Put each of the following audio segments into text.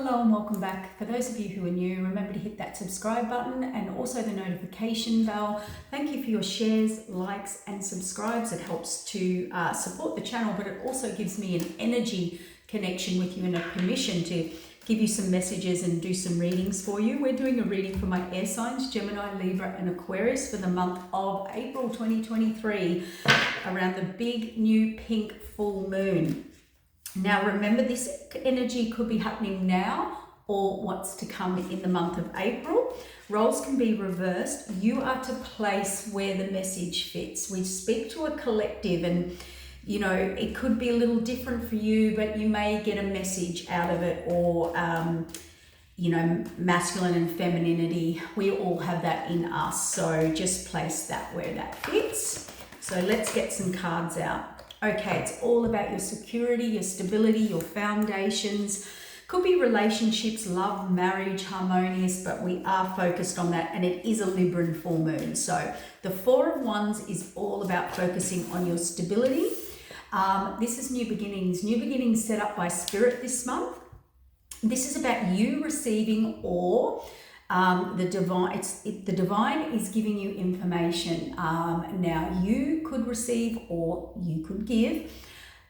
Hello and welcome back. For those of you who are new, remember to hit that subscribe button and also the notification bell. Thank you for your shares, likes and subscribes. It helps to support the channel, but it also gives me an energy connection with you and a permission to give you some messages and do some readings for you. We're doing a reading for my air signs, Gemini, Libra and Aquarius for the month of April 2023 around the big new pink full moon. Now remember, this energy could be happening now or what's to come in the month of April. Roles can be reversed. You are to place where the message fits. We speak to a collective and you know, it could be a little different for you, but you may get a message out of it, or you know, masculine and femininity. We all have that in us. So just place that where that fits. So let's get some cards out. Okay, it's all about your security, your stability, your foundations. Could be relationships, love, marriage, harmonious, but we are focused on that, and it is a Libran full moon. So the Four of Wands is all about focusing on your stability. This is new beginnings set up by Spirit this month. This is about you receiving or the divine is giving you information. Now you could receive or you could give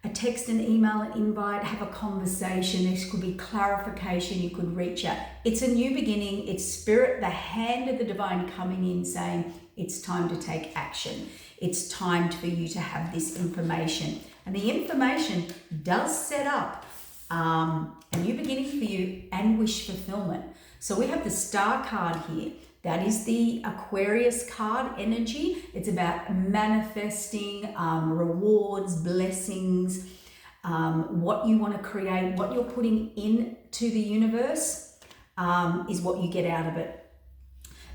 a text, an email, an invite, have a conversation. This could be clarification. You could reach out. It's a new beginning. It's Spirit, the hand of the divine coming in saying it's time to take action. It's time for you to have this information. And the information does set up a new beginning for you and wish fulfillment. So we have the Star card here. That is the Aquarius card energy. It's about manifesting rewards, blessings, what you want to create, what you're putting into the universe is what you get out of it.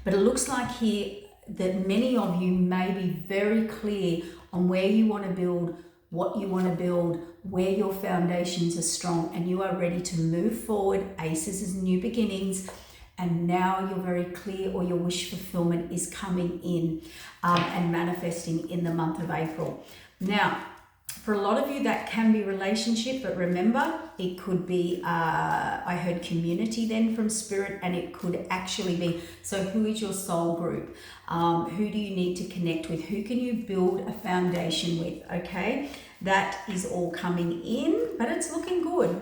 But it looks like here that many of you may be very clear on where you want to build, what you want to build, where your foundations are strong, and you are ready to move forward. Aces is new beginnings, and now you're very clear, or your wish fulfillment is coming in and manifesting in the month of April. Now, for a lot of you, that can be relationship, but remember, it could be, I heard community then from Spirit, and it could actually be, so who is your soul group? Who do you need to connect with? Who can you build a foundation with? Okay, that is all coming in, but it's looking good.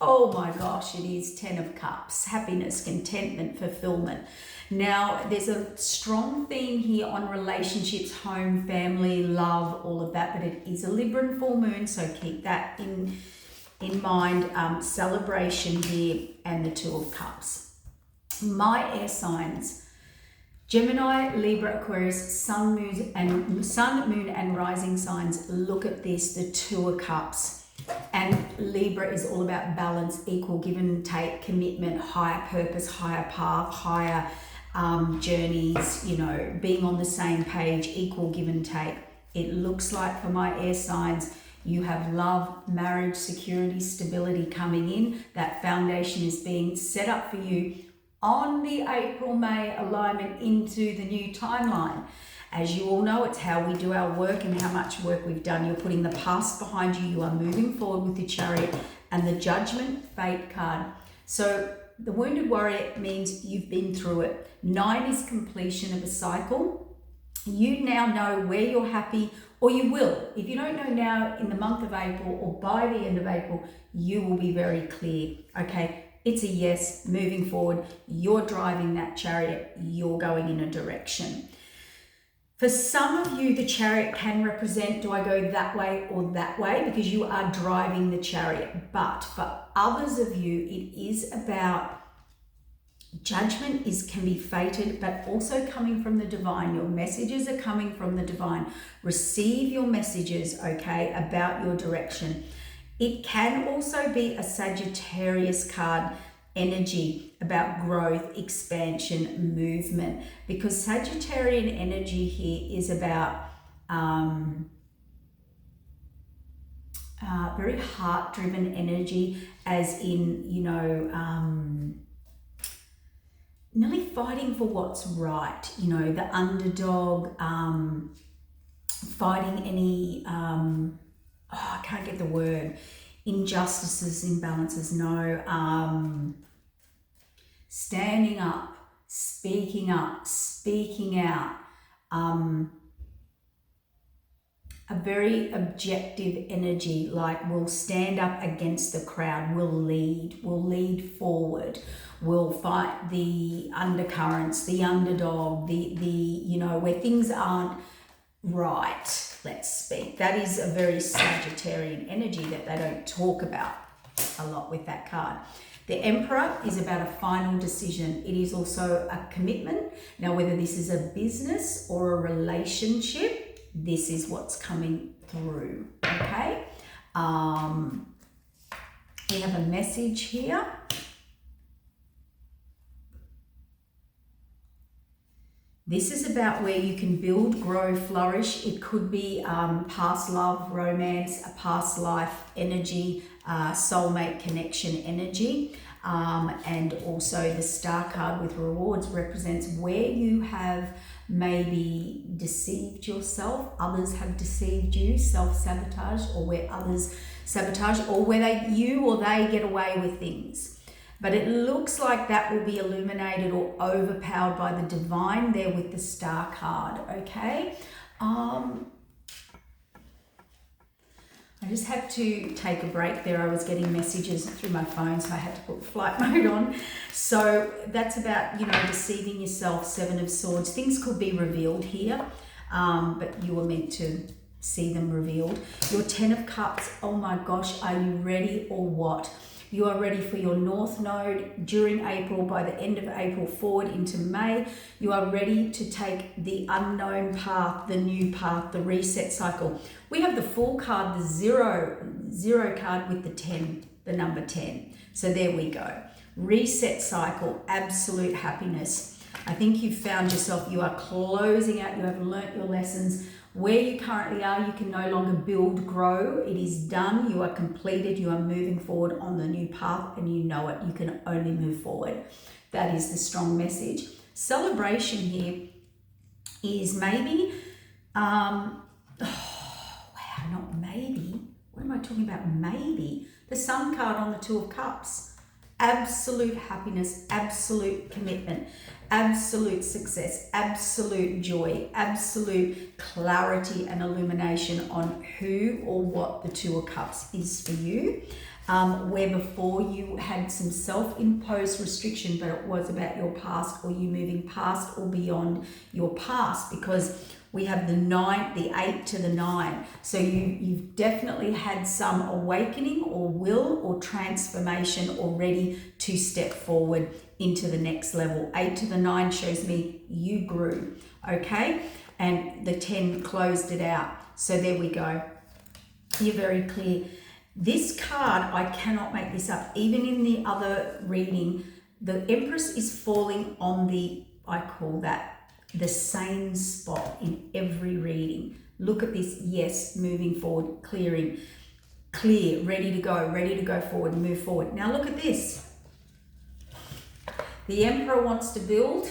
Oh my gosh, it is 10 of Cups, happiness, contentment, fulfillment. Now, there's a strong theme here on relationships, home, family, love, all of that, but it is a Libran full moon, so keep that in mind. Celebration here and the Two of Cups. My air signs, Gemini, Libra, Aquarius, Sun, Moon, and rising signs. Look at this, the Two of Cups. And Libra is all about balance, equal give and take, commitment, higher purpose, higher path, higher journeys, you know, being on the same page, equal give and take. It looks like for my air signs, you have love, marriage, security, stability coming in. That foundation is being set up for you on the April-May alignment into the new timeline. As you all know, it's how we do our work and how much work we've done. You're putting the past behind you. You are moving forward with the Chariot and the Judgment, Fate card. So the Wounded Warrior means you've been through it. 9 is completion of a cycle. You now know where you're happy, or you will. If you don't know now, in the month of April or by the end of April, you will be very clear. Okay, it's a yes, moving forward. You're driving that Chariot. You're going in a direction. For some of you, the Chariot can represent, do I go that way or that way? Because you are driving the Chariot. But for others of you, it is about judgment can be fated, but also coming from the divine. Your messages are coming from the divine. Receive your messages, okay, about your direction. It can also be a Sagittarius card energy about growth, expansion, movement, because Sagittarian energy here is about very heart-driven energy, as in, you know, nearly fighting for what's right, you know, the underdog, fighting any, I can't get the word, injustices, imbalances, no. Standing up, speaking out, a very objective energy, like we'll stand up against the crowd, we'll lead forward, we'll fight the undercurrents, the underdog, the you know, where things aren't right, let's speak. That is a very Sagittarian energy that they don't talk about a lot with that card. The Emperor is about a final decision. It is also a commitment. Now, whether this is a business or a relationship, this is what's coming through, okay? We have a message here. This is about where you can build, grow, flourish. It could be past love, romance, a past life energy, soulmate connection energy. And also the Star card with rewards represents where you have maybe deceived yourself, others have deceived you, self-sabotage, or where others sabotage, or where you or they get away with things. But it looks like that will be illuminated or overpowered by the divine there with the Star card, okay? I just had to take a break there. I was getting messages through my phone, so I had to put flight mode on. So that's about, you know, deceiving yourself, Seven of Swords. Things could be revealed here, but you were meant to see them revealed. Your Ten of Cups, oh my gosh, are you ready or what? You are ready for your North Node during April, by the end of April forward into May. You are ready to take the unknown path, the new path, the reset cycle. We have the Fool card, the zero card with the 10, the number 10. So there we go. Reset cycle, absolute happiness. I think you've found yourself, you are closing out, you have learnt your lessons. Where you currently are, you can no longer build, grow. It is done. You are completed. You are moving forward on the new path, and you know it. You can only move forward. That is the strong message. Celebration here is maybe, not maybe. What am I talking about? Maybe. The Sun card on the Two of Cups. Absolute happiness, absolute commitment, absolute success, absolute joy, absolute clarity and illumination on who or what the Two of Cups is for you. Where before you had some self-imposed restriction, but it was about your past, or you moving past or beyond your past, because we have the 9, the 8 to the 9. So you've definitely had some awakening or will or transformation already to step forward into the next level. 8 to the 9 shows me you grew, okay? And the 10 closed it out. So there we go. You're very clear. This card, I cannot make this up. Even in the other reading, the Empress is falling on the, I call that, the same spot in every reading. Look at this. Yes, moving forward, clearing, clear, ready to go forward, move forward. Now look at this. The Emperor wants to build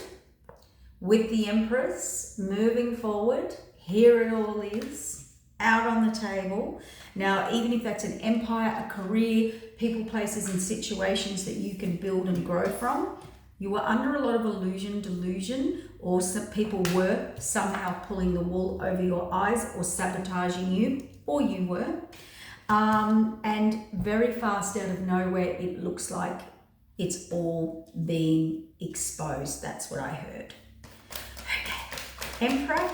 with the Empress, moving forward. Here it all is, out on the table. Now, even if that's an empire, a career, people, places, and situations that you can build and grow from, you were under a lot of illusion, delusion, or some people were somehow pulling the wool over your eyes or sabotaging you, or you were. And very fast out of nowhere, it looks like it's all being exposed. That's what I heard. Okay, Emperor.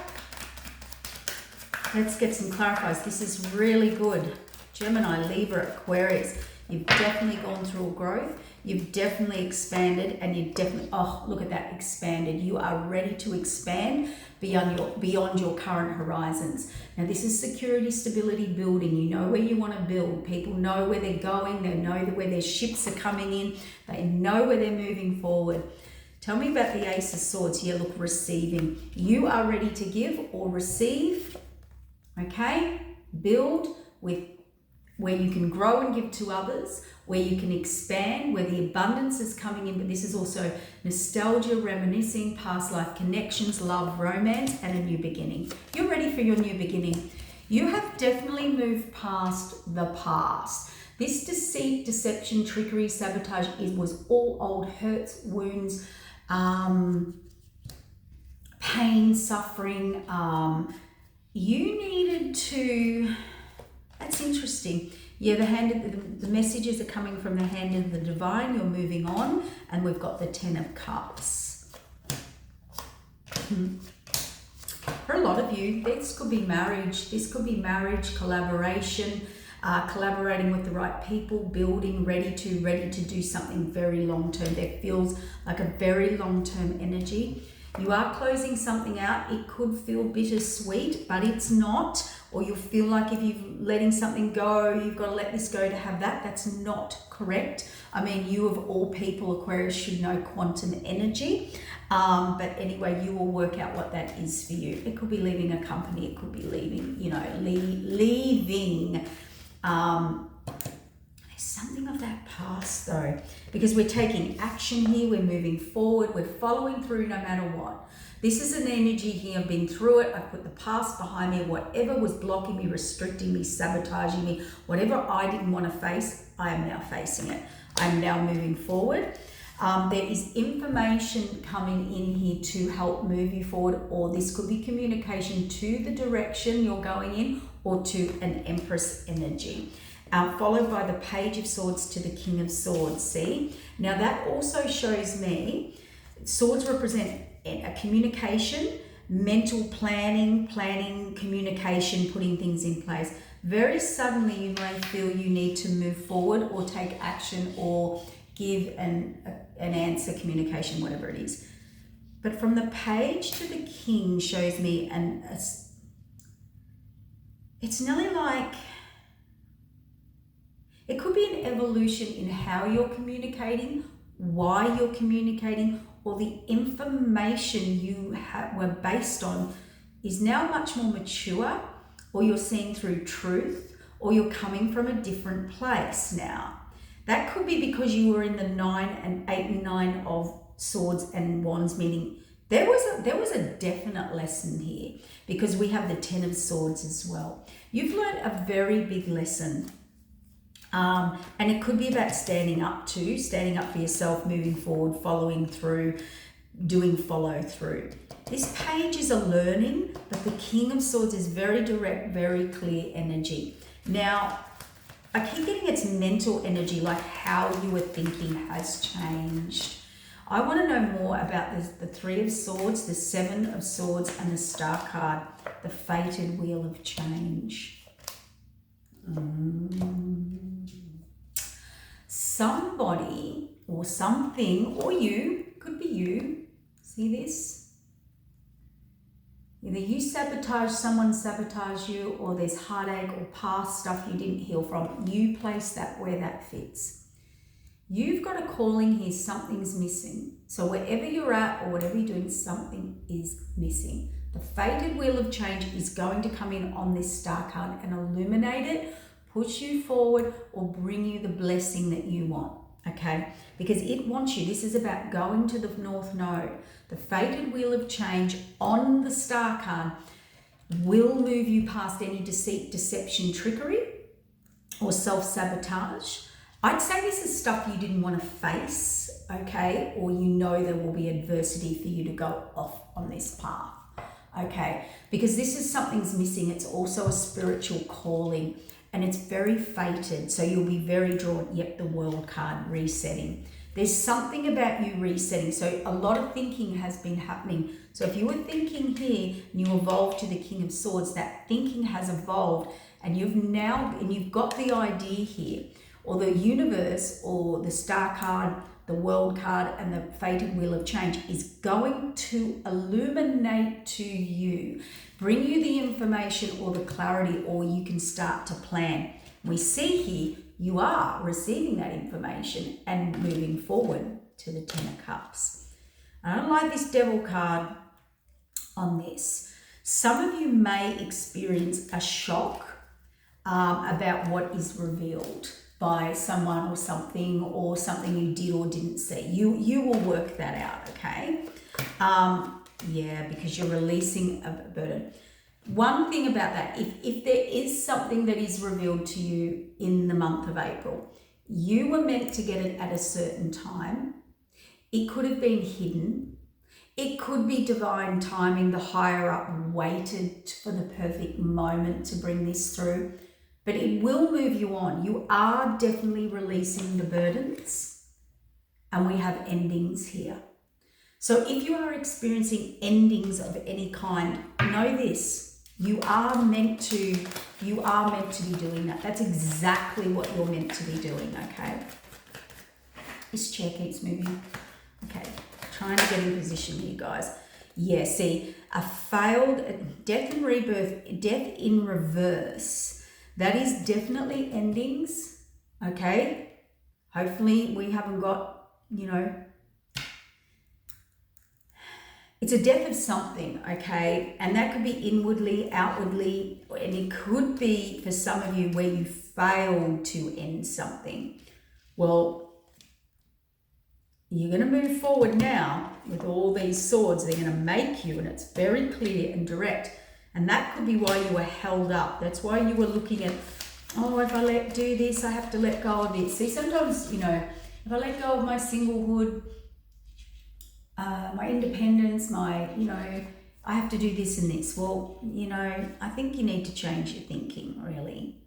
Let's get some clarifiers. This is really good. Gemini, Libra, Aquarius. You've definitely gone through a growth. You've definitely expanded, and you've definitely, oh, look at that, expanded. You are ready to expand beyond your current horizons. Now, this is security, stability, building. You know where you want to build. People know where they're going. They know where their ships are coming in. They know where they're moving forward. Tell me about the Ace of Swords here. Look, receiving. You are ready to give or receive. Okay? Build with where you can grow and give to others, where you can expand, where the abundance is coming in, but this is also nostalgia, reminiscing, past life connections, love, romance, and a new beginning. You're ready for your new beginning. You have definitely moved past the past. This deceit, deception, trickery, sabotage was all old hurts, wounds, pain, suffering. You needed to, that's interesting. Yeah, the messages are coming from the hand of the divine. You're moving on, and we've got the 10 of Cups. For a lot of you, this could be marriage. This could be marriage, collaboration, collaborating with the right people, building, ready to do something very long-term. There feels like a very long-term energy. You are closing something out. It could feel bittersweet, but it's not. Or you'll feel like if you're letting something go, you've got to let this go to have that. That's not correct. I mean, you of all people, Aquarius, should know quantum energy. But anyway, you will work out what that is for you. It could be leaving a company. It could be leaving, leaving. There's something of that past though, because we're taking action here. We're moving forward. We're following through no matter what. This is an energy here. I've been through it. I put the past behind me. Whatever was blocking me, restricting me, sabotaging me, whatever I didn't want to face, I am now facing it. I'm now moving forward. There is information coming in here to help move you forward, or this could be communication to the direction you're going in, or to an Empress energy. Followed by the Page of Swords to the King of Swords. See? Now that also shows me, swords represent a communication, mental planning, communication, putting things in place. Very suddenly you may feel you need to move forward or take action or give an answer, communication, whatever it is. But from the Page to the King shows me, it's nearly like, it could be an evolution in how you're communicating, why you're communicating, or the information you were based on is now much more mature, or you're seeing through truth, or you're coming from a different place now. That could be because you were in the 9 and 8 and 9 of Swords and Wands, meaning there was a definite lesson here, because we have the 10 of Swords as well. You've learned a very big lesson. And it could be about standing up for yourself, moving forward, following through, doing follow through. This page is a learning, but the King of Swords is very direct, very clear energy. Now, I keep getting its mental energy, like how you were thinking has changed. I want to know more about the 3 of Swords, the 7 of Swords, and the Star card, the Fated Wheel of Change. Somebody or something, or you, could be you, see this? Either you sabotage, someone sabotage you, or there's heartache or past stuff you didn't heal from. You place that where that fits. You've got a calling here, something's missing. So wherever you're at or whatever you're doing, something is missing. The Fated Wheel of Change is going to come in on this Star card and illuminate it, push you forward, or bring you the blessing that you want, okay? Because it wants you. This is about going to the North Node. The Fated Wheel of Change on the Star card will move you past any deceit, deception, trickery, or self-sabotage. I'd say this is stuff you didn't want to face, okay? Or you know there will be adversity for you to go off on this path, okay? Because this is something's missing. It's also a spiritual calling. And it's very fated, so you'll be very drawn. Yep, the World card, resetting. There's something about you resetting. So a lot of thinking has been happening. So if you were thinking here and you evolved to the King of Swords, that thinking has evolved, and you've got the idea here, or the universe, or the Star card, the World card, and the Fated Wheel of Change is going to illuminate to you, bring you the information or the clarity, or you can start to plan. We see here you are receiving that information and moving forward to the 10 of Cups. I don't like this Devil card on this. Some of you may experience a shock about what is revealed by someone or something you did or didn't see. You will work that out, okay? Yeah, because you're releasing a burden. One thing about that, if there is something that is revealed to you in the month of April, you were meant to get it at a certain time. It could have been hidden. It could be divine timing. The higher up waited for the perfect moment to bring this through, but it will move you on. You are definitely releasing the burdens, and we have endings here. So if you are experiencing endings of any kind, know this, you are meant to be doing that. That's exactly what you're meant to be doing, okay? This chair keeps moving. Okay, trying to get in position here, guys. Yeah, see, a failed death and rebirth, death in reverse. That is definitely endings, okay? Hopefully we haven't got, it's a death of something, okay? And that could be inwardly, outwardly, and it could be for some of you where you failed to end something. Well, you're going to move forward now with all these swords. They're going to make you, and it's very clear and direct. And that could be why you were held up. That's why you were looking at, oh, if I do this, I have to let go of this. See, sometimes, if I let go of my singlehood, my independence, I have to do this and this. Well, I think you need to change your thinking, really,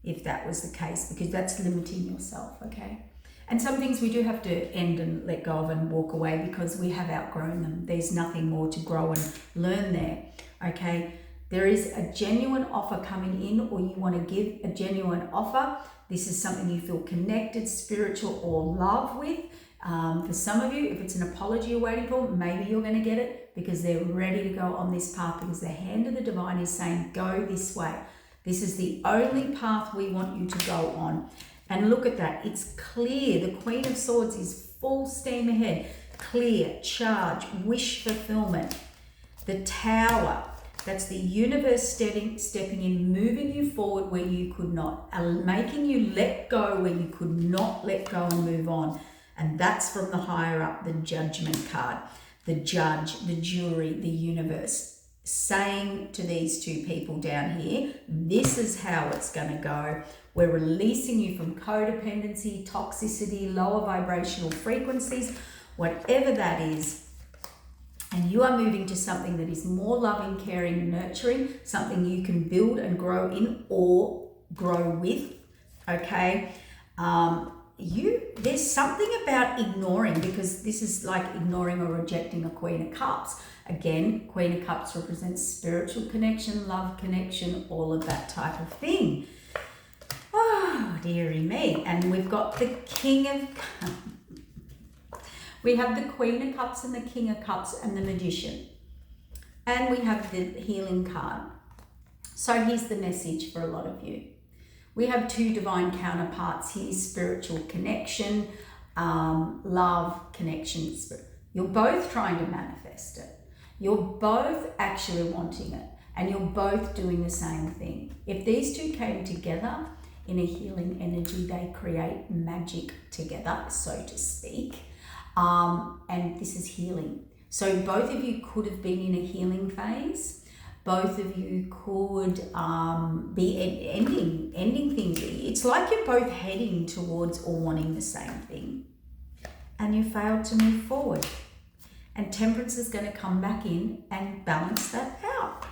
if that was the case, because that's limiting yourself, okay? And some things we do have to end and let go of and walk away because we have outgrown them. There's nothing more to grow and learn there, okay? There is a genuine offer coming in, or you want to give a genuine offer. This is something you feel connected, spiritual, or love with. For some of you, if it's an apology you're waiting for, maybe you're going to get it because they're ready to go on this path, because the hand of the divine is saying, go this way. This is the only path we want you to go on. And look at that. It's clear. The Queen of Swords is full steam ahead. Clear, charge, wish fulfillment. The Tower. That's the universe stepping in, moving you forward where you could not, making you let go where you could not let go and move on. And that's from the higher up, the Judgment card, the judge, the jury, the universe, saying to these two people down here, this is how it's going to go. We're releasing you from codependency, toxicity, lower vibrational frequencies, whatever that is. And you are moving to something that is more loving, caring, nurturing, something you can build and grow in or grow with, okay? There's something about ignoring, because this is like ignoring or rejecting a Queen of Cups. Again, Queen of Cups represents spiritual connection, love connection, all of that type of thing. Oh, dearie me. And we've got the King of Cups. We have the Queen of Cups and the King of Cups and the Magician. And we have the Healing card. So here's the message for a lot of you. We have two divine counterparts here, spiritual connection, love, connection. You're both trying to manifest it. You're both actually wanting it. And you're both doing the same thing. If these two came together in a healing energy, they create magic together, so to speak. And this is healing. So both of you could have been in a healing phase. Both of you could be ending things. It's like you're both heading towards or wanting the same thing. And you failed to move forward. And Temperance is going to come back in and balance that out.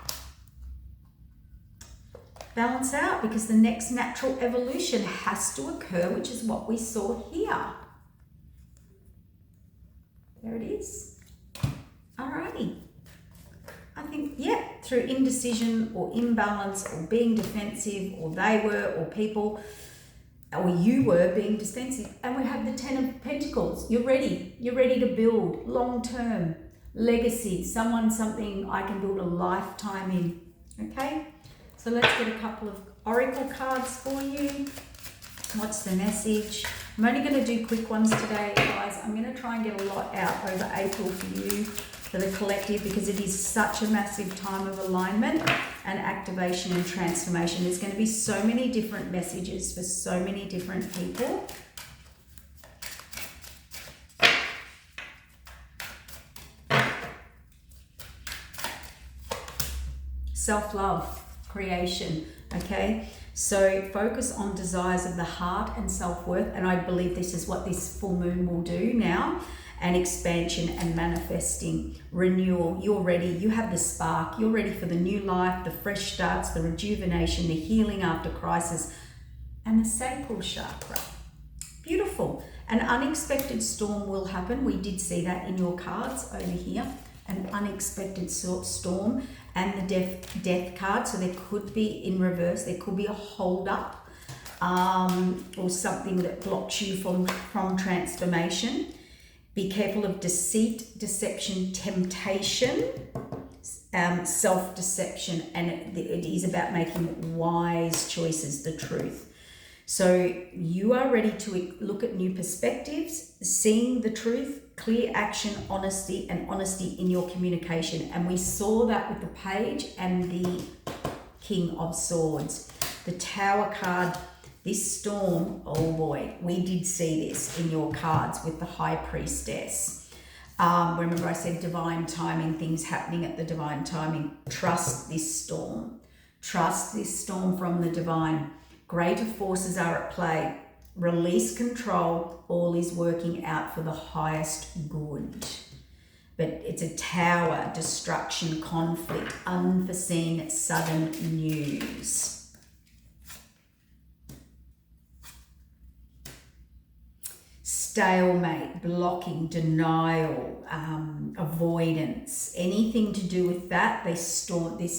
Balance out, because the next natural evolution has to occur, which is what we saw here. There it is. Alrighty. I think, yeah, through indecision or imbalance or being defensive, or they were, or people, or you were being defensive. And we have the Ten of Pentacles. You're ready. You're ready to build long-term legacy. Something I can build a lifetime in. Okay? So let's get a couple of oracle cards for you. What's the message? I'm only going to do quick ones today, guys. I'm going to try and get a lot out over April for you, for the collective, because it is such a massive time of alignment and activation and transformation. There's going to be so many different messages for so many different people. self-love, creation, okay? So focus on desires of the heart and self-worth, and I believe this is what this full moon will do now, and expansion and manifesting, renewal. You're ready, you have the spark, you're ready for the new life, the fresh starts, the rejuvenation, the healing after crisis, and the sacral chakra. Beautiful. An unexpected storm will happen. We did see that in your cards over here. An unexpected storm, and the death card. So there could be, in reverse, there could be a hold up or something that blocks you from transformation. Be careful of deceit, deception, temptation, self-deception, and it is about making wise choices, the truth. So you are ready to look at new perspectives, seeing the truth, clear action, honesty, and honesty in your communication. And we saw that with the Page and the King of Swords. The Tower card, this storm, oh boy, we did see this in your cards with the High Priestess. Remember I said divine timing, things happening at the divine timing. Trust this storm. Trust this storm from the divine. Greater forces are at play. Release control. All is working out for the highest good. But it's a tower, destruction, conflict, unforeseen, sudden news. Stalemate, blocking, denial, avoidance, anything to do with that, this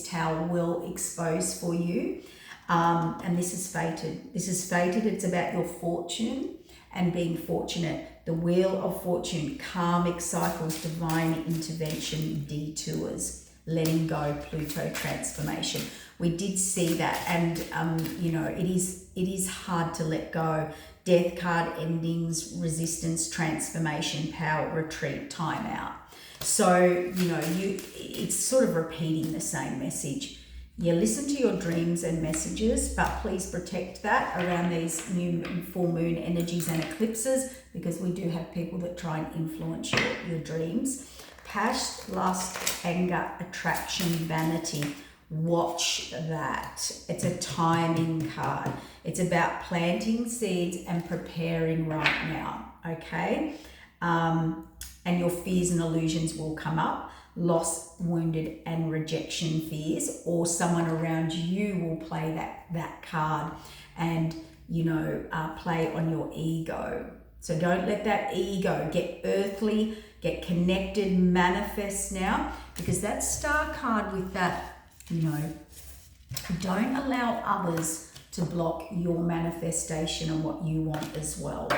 tower will expose for you. And this is fated. This is fated. It's about your fortune and being fortunate. The Wheel of Fortune, karmic cycles, divine intervention, detours, letting go, Pluto transformation. We did see that, and it is hard to let go. Death card, endings, resistance, transformation, power, retreat, time out. So it's sort of repeating the same message. You listen to your dreams and messages, but please protect that around these new full moon energies and eclipses, because we do have people that try and influence your dreams. Past, lust, anger, attraction, vanity. Watch that. It's a timing card. It's about planting seeds and preparing right now, okay? And your fears and illusions will come up. Loss, wounded, and rejection fears, or someone around you will play that card and play on your ego. So don't let that ego get earthly, get connected, manifest now, because that star card with that, don't allow others to block your manifestation and what you want as well.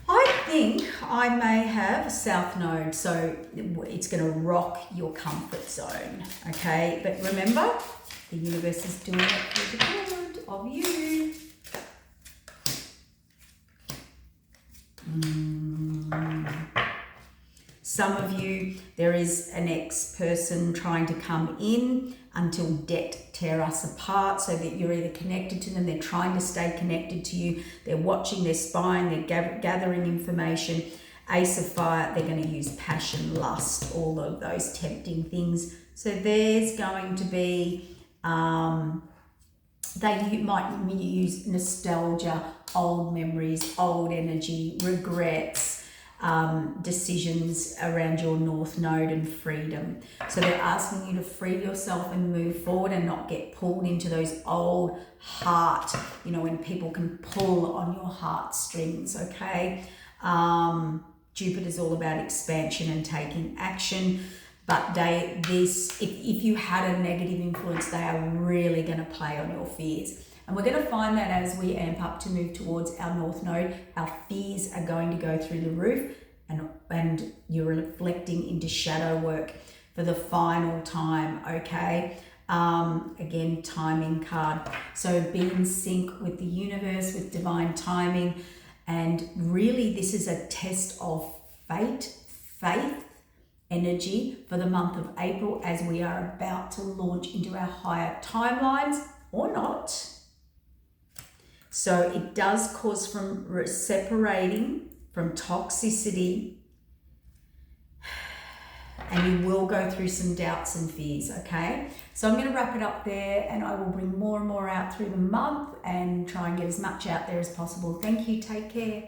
I think I may have a South Node, so it's going to rock your comfort zone, okay? But remember, the universe is doing it for the good of you. Some of you, there is an ex-person trying to come in until debt tear us apart, so that you're either connected to them, they're trying to stay connected to you, they're watching, they're spying, they're gathering information. Ace of Fire, they're going to use passion, lust, all of those tempting things. So there's going to be, they might use nostalgia, old memories, old energy, regrets, decisions around your North Node and freedom. So they're asking you to free yourself and move forward and not get pulled into those old heart, when people can pull on your heartstrings, okay? Jupiter's all about expansion and taking action, but if you had a negative influence, they are really going to play on your fears. And we're going to find that as we amp up to move towards our North Node, our fears are going to go through the roof, and you're reflecting into shadow work for the final time, okay? Again, timing card. So be in sync with the universe, with divine timing. And really, this is a test of faith, energy for the month of April, as we are about to launch into our higher timelines, or not. So it does cause from separating from toxicity, and you will go through some doubts and fears, okay? So I'm going to wrap it up there, and I will bring more and more out through the month and try and get as much out there as possible. Thank you. Take care.